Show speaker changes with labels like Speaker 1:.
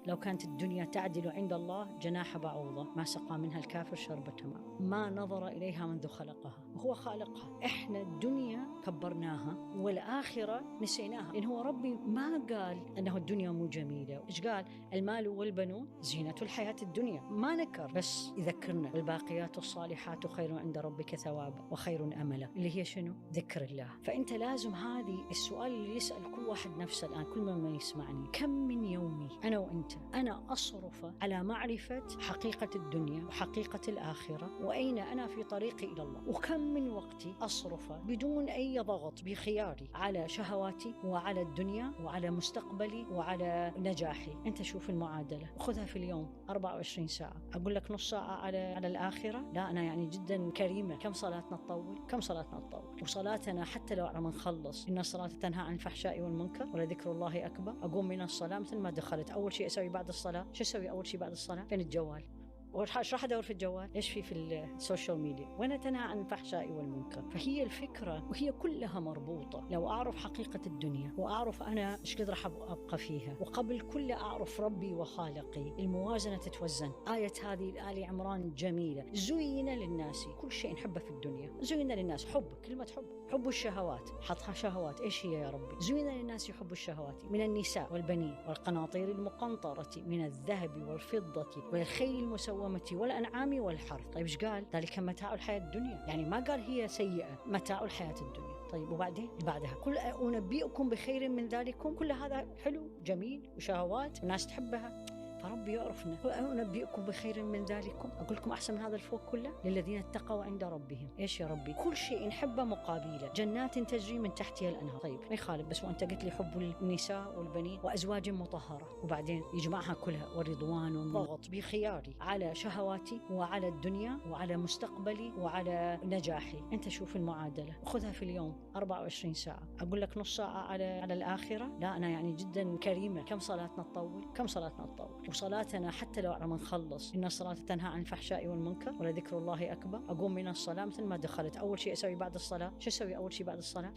Speaker 1: لو كانت الدنيا تعدل عند الله جناح بعوضة ما سقى منها الكافر شربة ماء، ما نظر إليها منذ خلقها وهو خالقها. إحنا الدنيا كبرناها والآخرة نسيناها، لأن هو ربي ما قال أنه الدنيا مو جميلة. إيش قال؟ المال والبنون زينة الحياة الدنيا، ما نكر بس يذكرنا والباقيات الصالحات خير عند ربك ثوابا وخير أملا، اللي هي شنو؟ ذكر الله. فأنت لازم هذه السؤال اللي يسأل كل واحد نفسه الآن، كل من يسمعني، كم من يومي أنا وأنت أنا أصرف على معرفة حقيقة الدنيا وحقيقة الآخرة، وأين أنا في طريقي إلى الله، وكم من وقتي أصرف بدون أي ضغط بخياري على شهواتي وعلى الدنيا وعلى مستقبلي وعلى نجاحي. أنت شوف المعادلة وخذها في اليوم 24 ساعة. أقول لك نص ساعة على الآخرة؟ لا، أنا يعني جدا كريمة. كم صلاتنا تطول؟ كم صلاتنا تطول؟ وصلاتنا حتى لو على ما نخلص إن الصلاة تنهى عن الفحشاء والمنكر ولذكر الله أكبر. أقوم من الصلاة مثل ما دخلت، أول شيء أسوي بعد الصلاة شو أسوي؟ أول شيء بعد الصلاة فين الجوال؟ وش راح أدور في الجوال؟ إيش في السوشيال ميديا؟ وأنا تنهى عن الفحشاء والمنكر. فهي الفكرة وهي كلها مربوطة. لو أعرف حقيقة الدنيا وأعرف أنا إيش قدر أبقى فيها، وقبل كل أعرف ربي وخالقي، الموازنة تتوزن. آية هذه الآل عمران جميلة. زين للناس كل شيء نحبه في الدنيا. زين للناس حب، كلمة حب الشهوات، حطها شهوات. إيش هي يا ربي؟ زين للناس حب الشهوات من النساء والبنين والقناطير المقنطرة من الذهب والفضة والخيل المسومة والأنعام والحرث. طيب إيش قال؟ ذلك متاع الحياة الدنيا، يعني ما قال هي سيئة، متاع الحياة الدنيا. طيب وبعدين بعدها قل أنبئكم بخير من ذلكم. كل هذا حلو جميل وشهوات والناس تحبها، فربي يعرفنا. أنبئكم بخير من ذلكم، أقول لكم أحسن من هذا الفوق كله للذين اتقوا عند ربهم. إيش يا ربي؟ كل شيء نحبه مقابله جنات تجري من تحتها الأنهار. طيب ما يخالف، بس وأنت قلت لي حب النساء والبنين وأزواج مطهرة، وبعدين يجمعها كلها ورضوان ضغط بخياري على شهواتي وعلى الدنيا وعلى مستقبلي وعلى نجاحي. أنت شوف المعادلة وخذها في اليوم 24 ساعة. أقول لك نص ساعة على الآخرة؟ لا، أنا يعني جدا كريمة. كم صلاتنا تطول؟ كم صلاتنا تطول؟ وصلاتنا حتى لو على ما نخلص إن الصلاة تنهى عن الفحشاء والمنكر ولذكر الله أكبر. أقوم من الصلاة مثل ما دخلت، أول شيء أسوي بعد الصلاة شو أسوي؟ أول شيء بعد الصلاة